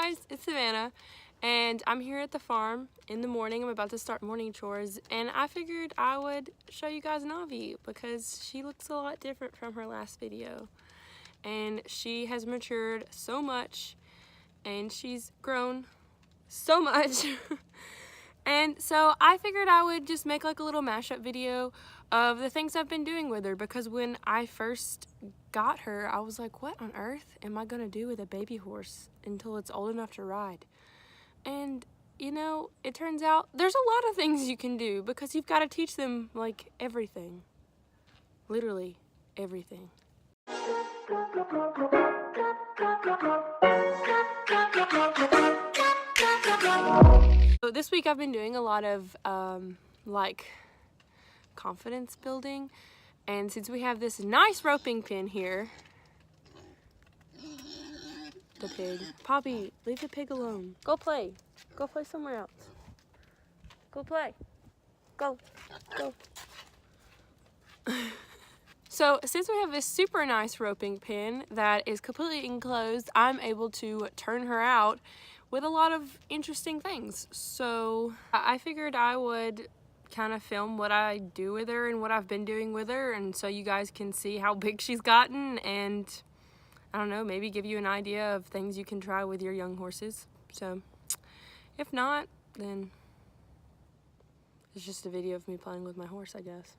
guys, it's Savannah, and I'm here at the farm in the morning. I'm about to start morning chores, and I figured I would show you guys Navi because she looks a lot different from her last video. And she has matured so much, and she's grown so much. And so I figured I would just make like a little mashup video of the things I've been doing with her, because when I first got her, I was like, what on earth am I gonna do with a baby horse until it's old enough to ride? And you know, it turns out there's a lot of things you can do, because you've got to teach them like everything, literally everything. So this week I've been doing a lot of like confidence building, and since we have this nice roping pin here, the pig, Poppy, leave the pig alone. Go play somewhere else. Go play, go. So since we have this super nice roping pin that is completely enclosed, I'm able to turn her out with a lot of interesting things. So I figured I would kind of film what I do with her and what I've been doing with her, and so you guys can see how big she's gotten, and I don't know, maybe give you an idea of things you can try with your young horses. So if not, then it's just a video of me playing with my horse, I guess.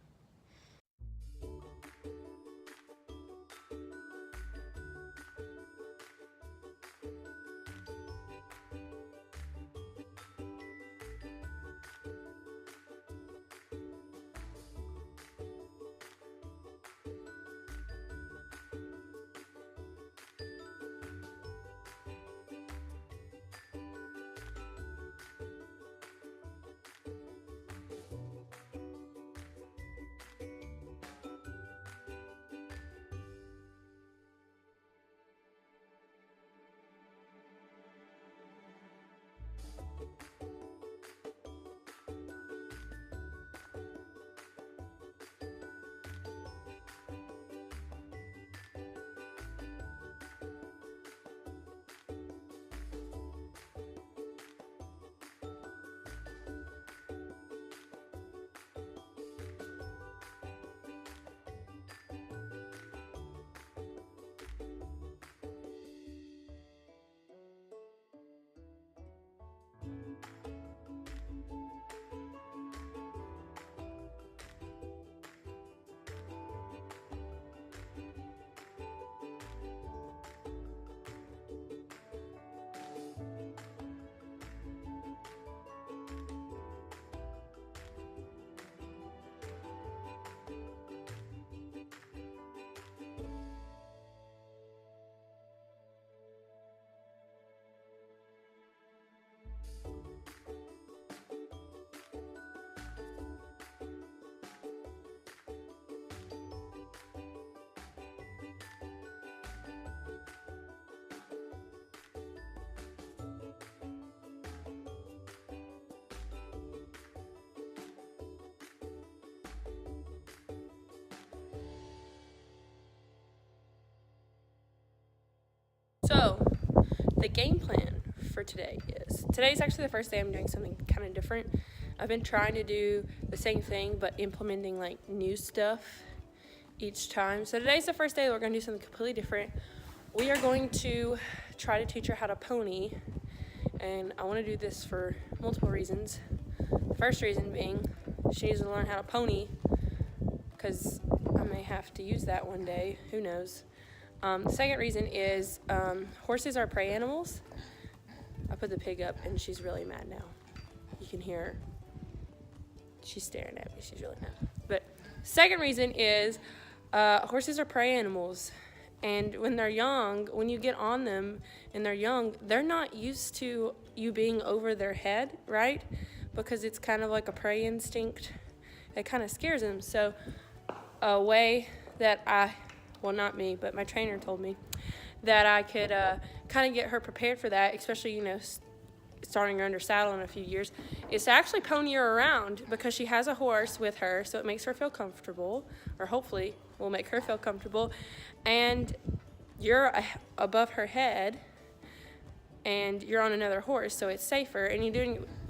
So, the game plan for today is, today's actually the first day I'm doing something kind of different. I've been trying to do the same thing, but implementing like new stuff each time. So today's the first day that we're going to do something completely different. We are going to try to teach her how to pony, and I want to do this for multiple reasons. The first reason being, she needs to learn how to pony, because I may have to use that one day, who knows. The second reason is horses are prey animals. I put the pig up and she's really mad now. You can hear her. She's staring at me. She's really mad. But second reason is horses are prey animals. And when they're young, when you get on them and they're young, they're not used to you being over their head, right? Because it's kind of like a prey instinct. It kind of scares them. So a way that well, not me, but my trainer told me that I could kind of get her prepared for that, especially, you know, starting her under saddle in a few years, is to actually pony her around, because she has a horse with her, so it makes her feel comfortable, or hopefully will make her feel comfortable, and you're above her head, and you're on another horse, so it's safer. And you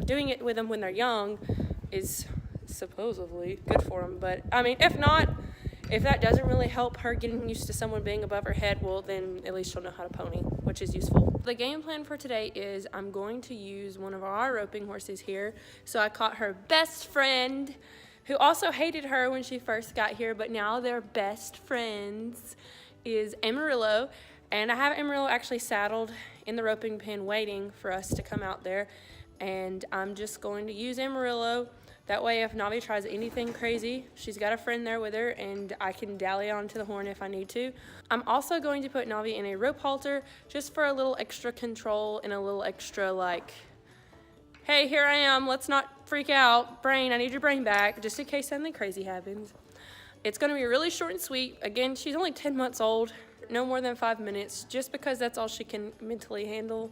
doing it with them when they're young is supposedly good for them. But I mean, if not, if that doesn't really help her getting used to someone being above her head, well, then at least she'll know how to pony, which is useful. The game plan for today is I'm going to use one of our roping horses here. So I caught her best friend, who also hated her when she first got here, but now they're best friends, is Amarillo. And I have Amarillo actually saddled in the roping pen waiting for us to come out there. And I'm just going to use Amarillo. That way, if Navi tries anything crazy, she's got a friend there with her, and I can dally onto the horn if I need to. I'm also going to put Navi in a rope halter just for a little extra control and a little extra, like, hey, here I am, let's not freak out. Brain, I need your brain back, just in case something crazy happens. It's going to be really short and sweet. Again, she's only 10 months old, no more than 5 minutes, just because that's all she can mentally handle.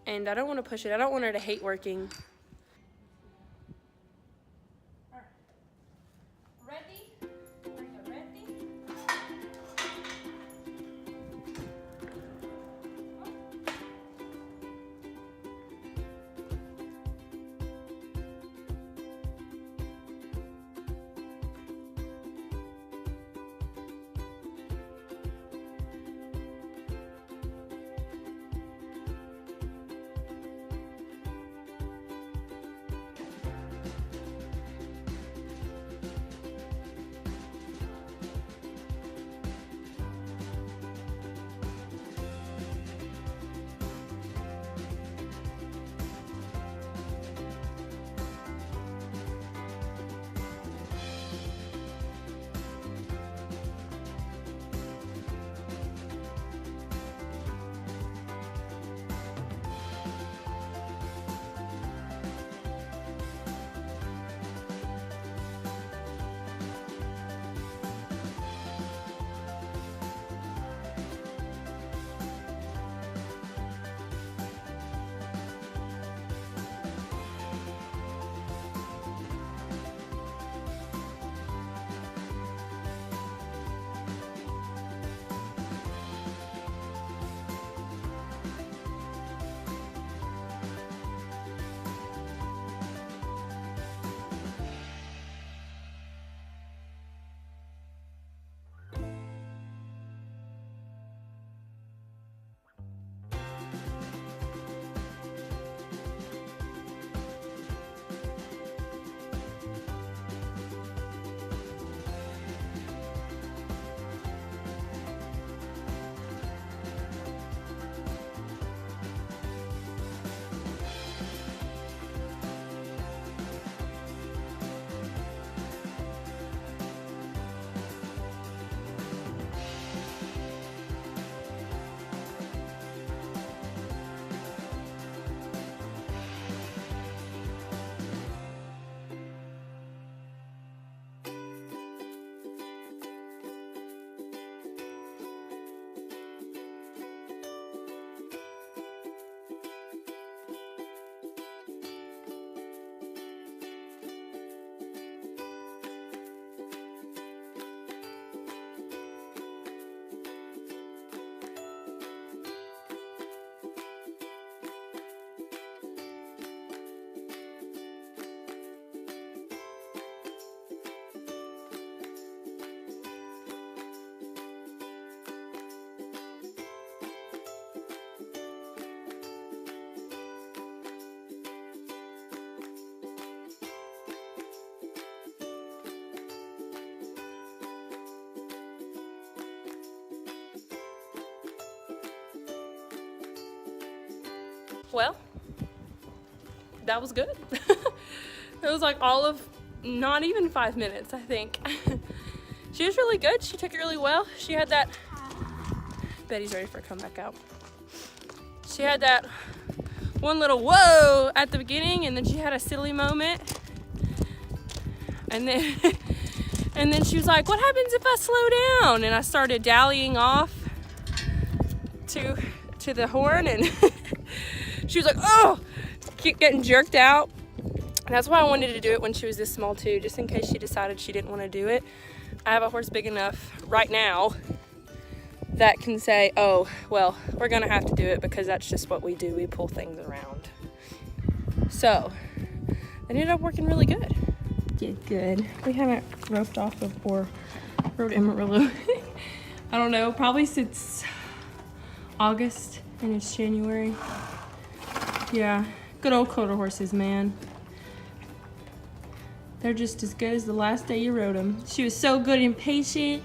And I don't want to push it. I don't want her to hate working. Well, that was good. It was like all of not even 5 minutes, I think. She was really good. She took it really well. She had that, Betty's ready for her to come back out. She had that one little whoa at the beginning, and then she had a silly moment. And then and then she was like, what happens if I slow down? And I started dallying off to the horn, and she was like, oh, keep getting jerked out. And that's why I wanted to do it when she was this small too, just in case she decided she didn't want to do it. I have a horse big enough right now that can say, oh, well, we're gonna have to do it because that's just what we do. We pull things around. So it ended up working really good. Yeah, good. We haven't roped off or rode Amarillo. I don't know, probably since August, and it's January. Yeah, good old quarter horses, man. They're just as good as the last day you rode them. She was so good and patient.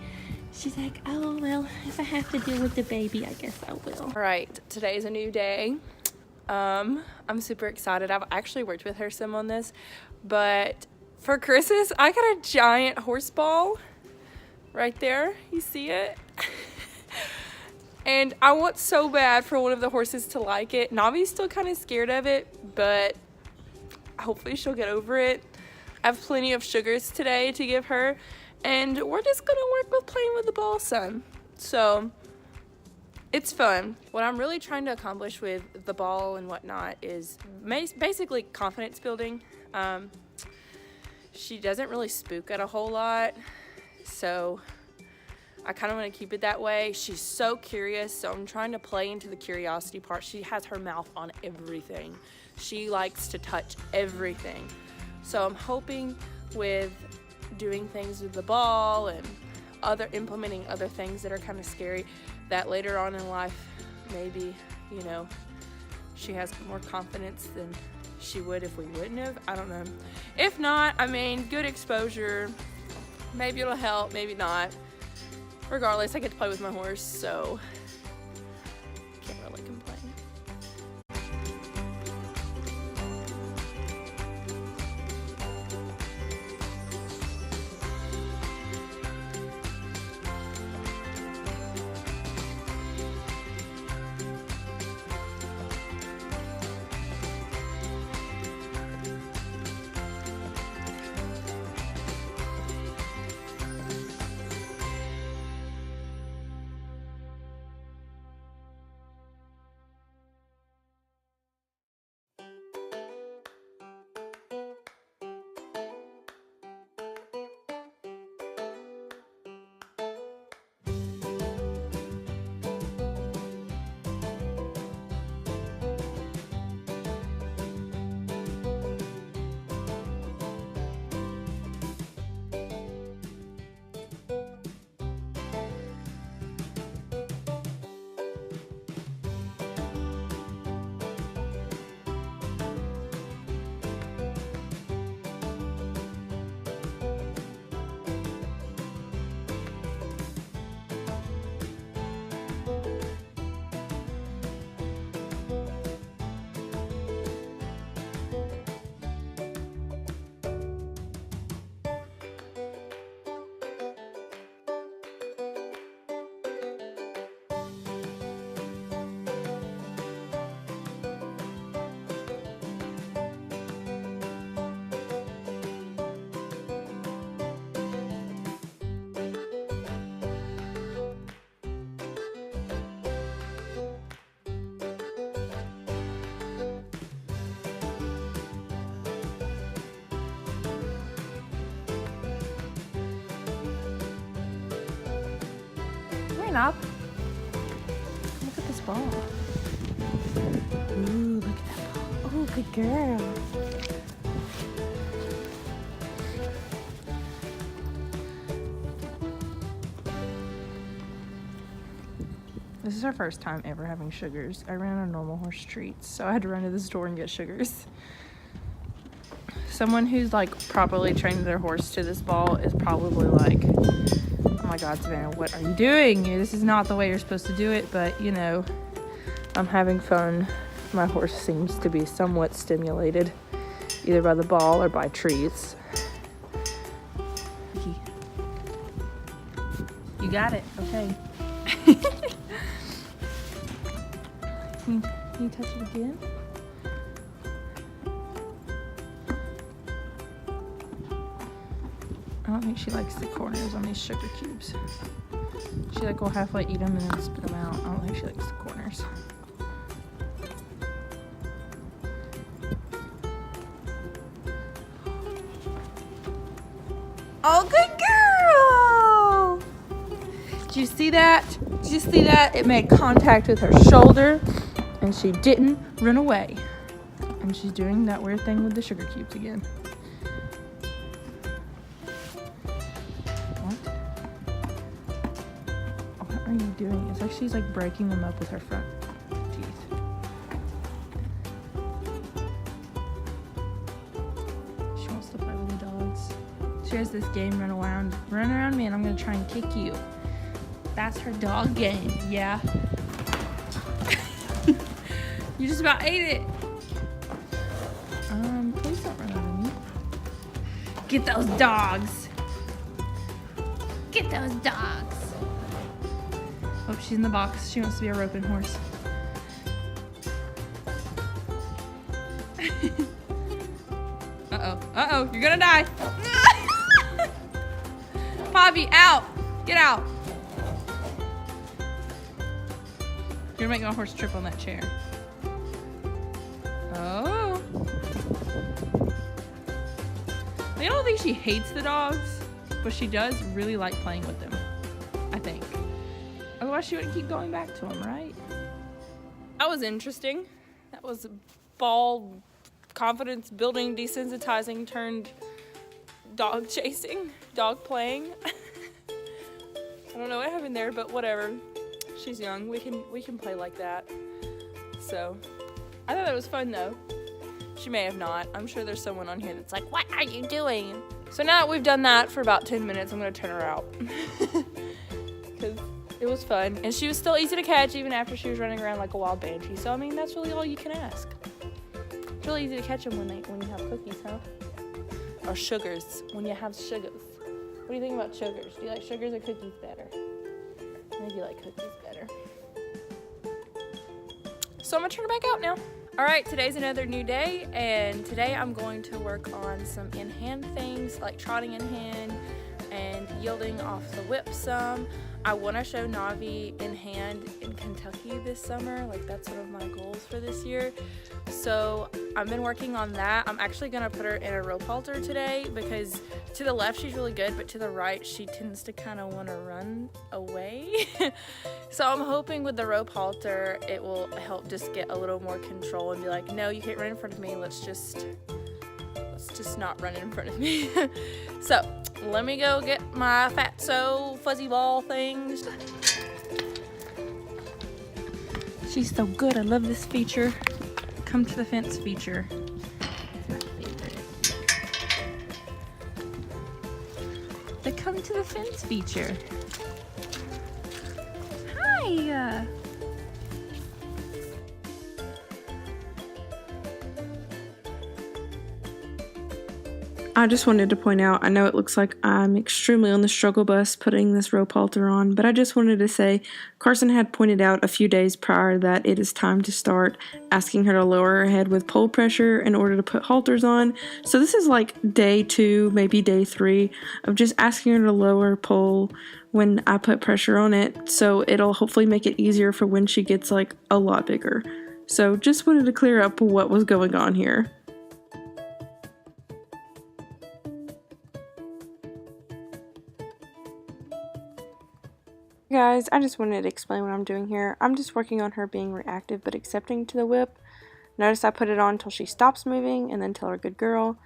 She's like, oh, well, if I have to deal with the baby, I guess I will. All right, today's a new day. I'm super excited. I've actually worked with her some on this, but for Christmas, I got a giant horse ball right there. You see it? And I want so bad for one of the horses to like it. Navi's still kind of scared of it, but hopefully she'll get over it. I have plenty of sugars today to give her, and we're just gonna work with playing with the ball some. So it's fun. What I'm really trying to accomplish with the ball and whatnot is basically confidence building. She doesn't really spook at a whole lot, so I kind of want to keep it that way. She's so curious, so I'm trying to play into the curiosity part. She has her mouth on everything. She likes to touch everything. So I'm hoping with doing things with the ball and implementing other things that are kind of scary, that later on in life, maybe, you know, she has more confidence than she would if we wouldn't have. I don't know. If not, I mean, good exposure. Maybe it'll help, maybe not. Regardless, I get to play with my horse, so can't really complain. Up. Look at this ball. Ooh, look at that ball. Oh, good girl. This is our first time ever having sugars. I ran on normal horse treats, so I had to run to the store and get sugars. Someone who's like properly trained their horse to this ball is probably like, oh my God, Savannah, what are you doing? This is not the way you're supposed to do it, but you know, I'm having fun. My horse seems to be somewhat stimulated, either by the ball or by treats. You got it, okay. Can you touch it again? I don't think she likes the corners on these sugar cubes. She like will halfway eat them and then spit them out. I don't think she likes the corners. Oh, good girl! Did you see that? Did you see that? It made contact with her shoulder, and she didn't run away. And she's doing that weird thing with the sugar cubes again. What are you doing? It's like she's like breaking them up with her front teeth. She wants to play with the dogs. She has this game, run around me, and I'm gonna try and kick you. That's her dog game, yeah. You just about ate it. Please don't run over me. Get those dogs. Get those dogs. Oh, she's in the box. She wants to be a roping horse. Uh-oh, you're gonna die. Poppy, out. Get out. You're gonna make my horse trip on that chair. Oh. I don't think she hates the dogs, but she does really like playing with them, I think. Otherwise, she wouldn't keep going back to them, right? That was interesting. That was ball confidence building, desensitizing turned dog chasing, dog playing. I don't know what happened there, but whatever. She's young. We can play like that. So, I thought that was fun though. She may have not. I'm sure there's someone on here that's like, what are you doing? So now that we've done that for about 10 minutes, I'm going to turn her out. Because it was fun. And she was still easy to catch even after she was running around like a wild banshee. So, I mean, that's really all you can ask. It's really easy to catch them when you have cookies, huh? Or sugars, when you have sugars. What do you think about sugars? Do you like sugars or cookies better? Maybe you like cookies better. So I'm going to turn her back out now. Alright, today's another new day, and today I'm going to work on some in-hand things, like trotting in hand and yielding off the whip some. I want to show Navi in hand in Kentucky this summer, like that's one of my goals for this year. So I've been working on that. I'm actually going to put her in a rope halter today because to the left she's really good, but to the right she tends to kind of want to run away. So I'm hoping with the rope halter it will help just get a little more control and be like, no, you can't run in front of me, let's just not run in front of me. So let me go get my fatso fuzzy ball things. She's so good. I love this feature. Come to the fence feature. It's my favorite. The come to the fence feature. Hi. I just wanted to point out, I know it looks like I'm extremely on the struggle bus putting this rope halter on, but I just wanted to say Carson had pointed out a few days prior that it is time to start asking her to lower her head with pole pressure in order to put halters on. So this is like day 2, maybe day 3 of just asking her to lower pole when I put pressure on it, so it'll hopefully make it easier for when she gets like a lot bigger. So just wanted to clear up what was going on here. Guys, I just wanted to explain what I'm doing here. I'm just working on her being reactive but accepting to the whip. Notice I put it on until she stops moving and then tell her good girl.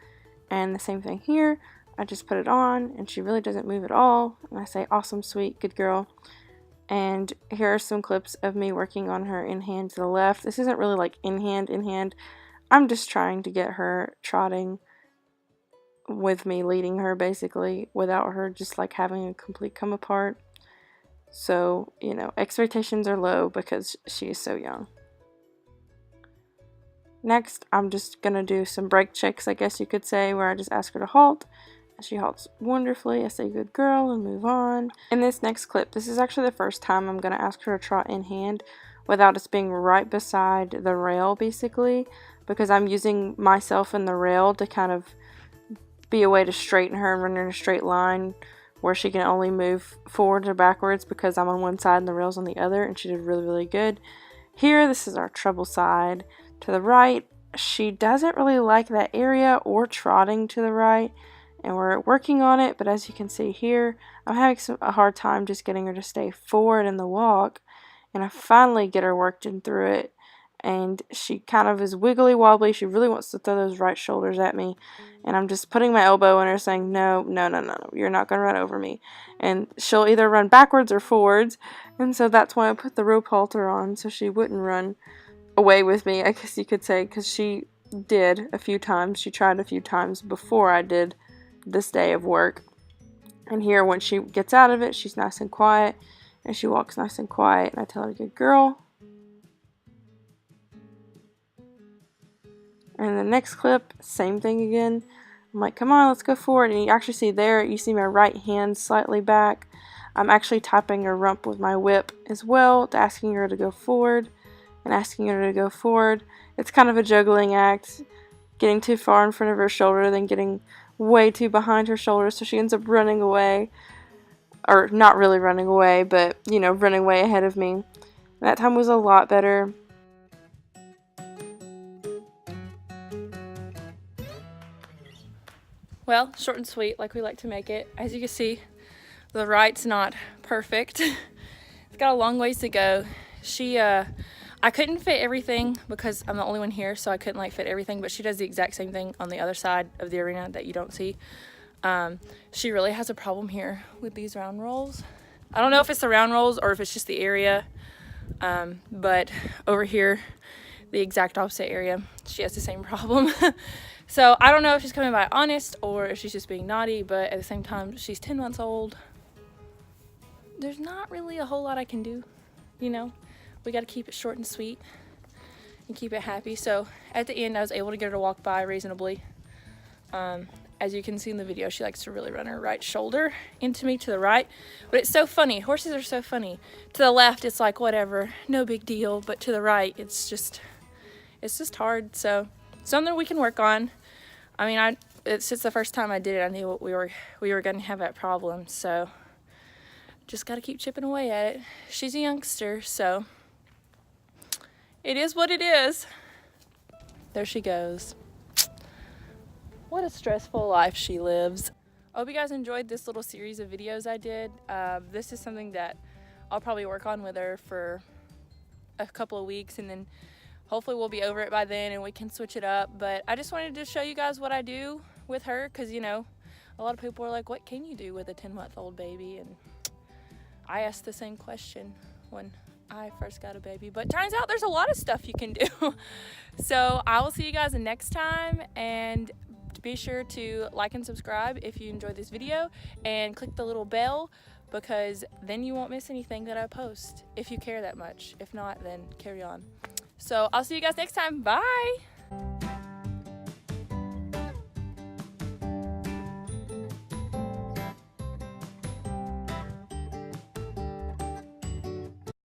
And the same thing here. I just put it on and she really doesn't move at all. And I say awesome, sweet, good girl. And here are some clips of me working on her in hand to the left. This isn't really like in hand. I'm just trying to get her trotting with me leading her basically without her just like having a complete come apart. So, you know, expectations are low because she is so young. Next, I'm just going to do some break checks, I guess you could say, where I just ask her to halt. And she halts wonderfully. I say, good girl, and move on. In this next clip, this is actually the first time I'm going to ask her to trot in hand without us being right beside the rail, basically, because I'm using myself and the rail to kind of be a way to straighten her and run her in a straight line, where she can only move forward or backwards because I'm on one side and the rail's on the other, and she did really, really good. Here, this is our treble side. To the right, she doesn't really like that area or trotting to the right. and we're working on it. But as you can see here, I'm having a hard time just getting her to stay forward in the walk, and I finally get her worked in through it. And she kind of is wiggly wobbly. She really wants to throw those right shoulders at me. And I'm just putting my elbow in her saying, no, no, no, no, you're not going to run over me. And she'll either run backwards or forwards. And so that's why I put the rope halter on, so she wouldn't run away with me, I guess you could say, because she did a few times. She tried a few times before I did this day of work. And here, when she gets out of it, she's nice and quiet. And she walks nice and quiet. And I tell her, good girl. And the next clip, same thing again. I'm like, come on, let's go forward. And you actually see there, you see my right hand slightly back. I'm actually tapping her rump with my whip as well, asking her to go forward and asking her to go forward. It's kind of a juggling act, getting too far in front of her shoulder, then getting way too behind her shoulder, so she ends up running away. Or not really running away, but, you know, running way ahead of me. That time was a lot better. Well, short and sweet, like we like to make it. As you can see, the right's not perfect. It's got a long ways to go. I couldn't fit everything because I'm the only one here, so I couldn't like fit everything, but she does the exact same thing on the other side of the arena that you don't see. She really has a problem here with these round rolls. I don't know if it's the round rolls or if it's just the area, but over here, the exact opposite area, she has the same problem. So I don't know if she's coming by honest or if she's just being naughty, but at the same time, she's 10 months old. There's not really a whole lot I can do, you know? We got to keep it short and sweet and keep it happy. So at the end, I was able to get her to walk by reasonably. As you can see in the video, she likes to really run her right shoulder into me to the right. But it's so funny. Horses are so funny. To the left, it's like, whatever, no big deal. But to the right, it's just hard. So something we can work on. I mean, it's just the first time I did it. I knew we were going to have that problem. So just got to keep chipping away at it. She's a youngster, so it is what it is. There she goes. What a stressful life she lives. I hope you guys enjoyed this little series of videos I did. This is something that I'll probably work on with her for a couple of weeks, and then hopefully we'll be over it by then and we can switch it up. But I just wanted to show you guys what I do with her, because, you know, a lot of people are like, what can you do with a 10-month-old baby? And I asked the same question when I first got a baby, but turns out there's a lot of stuff you can do. So I will see you guys next time, and be sure to like and subscribe if you enjoyed this video, and click the little bell, because then you won't miss anything that I post if you care that much. If not, then carry on. So I'll see you guys next time. Bye.